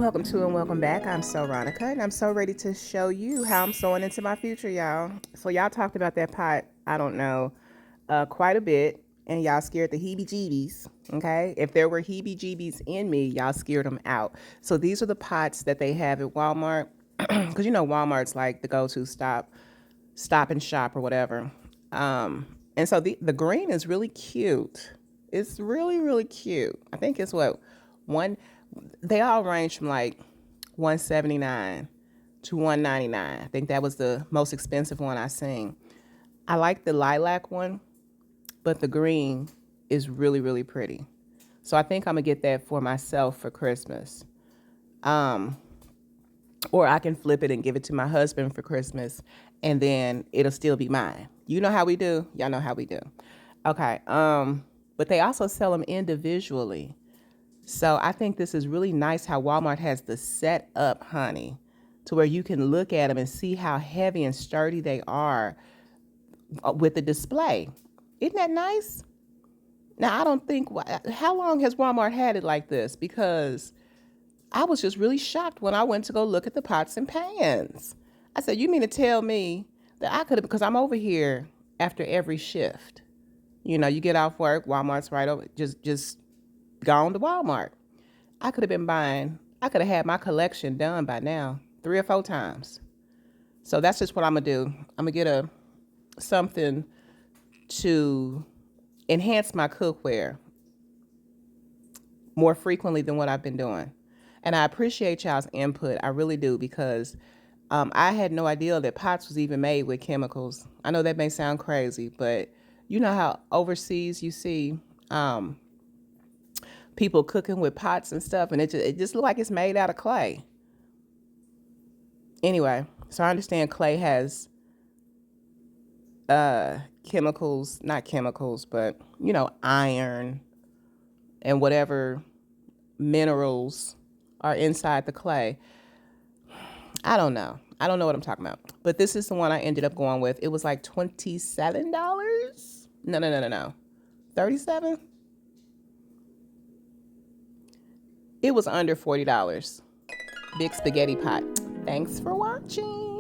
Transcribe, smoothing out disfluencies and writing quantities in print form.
Welcome to and welcome back. I'm Veronica, and I'm so ready to show you how I'm sewing into my future, y'all. So y'all talked about that pot, I don't know, quite a bit, and y'all scared the heebie-jeebies, okay? If there were heebie-jeebies in me, y'all scared them out. So these are the pots that they have at Walmart, because you know Walmart's like the go-to stop and shop or whatever. And so the green is really cute. It's really, really cute. I think it's one, they all range from like 179 to 199. I think that was the most expensive one I seen. I like the lilac one, but the green is really, really pretty. So I think I'm gonna get that for myself for Christmas. Or I can flip it and give it to my husband for Christmas, and then it'll still be mine. You know how we do? Y'all know how we do. Okay. But they also sell them individually. So I think this is really nice how Walmart has the set up, honey, to where you can look at them and see how heavy and sturdy they are with the display. Isn't that nice? Now, I don't think, how long has Walmart had it like this? Because I was just really shocked when I went to go look at the pots and pans. I said, you mean to tell me that I could have, because I'm over here after every shift. You know, you get off work, Walmart's right over, just gone to Walmart. I could have had my collection done by now 3 or 4 times. So that's just what I'm gonna do. I'm gonna get something to enhance my cookware more frequently than what I've been doing. And I appreciate y'all's input. I really do, because I had no idea that pots was even made with chemicals. I know that may sound crazy, but you know how overseas you see people cooking with pots and stuff, and it just look like it's made out of clay. Anyway, so I understand clay has chemicals, not chemicals, but you know, iron and whatever minerals are inside the clay. I don't know. I don't know what I'm talking about. But this is the one I ended up going with. It was like $27. No. 37? It was under $40. Big spaghetti pot. Thanks for watching.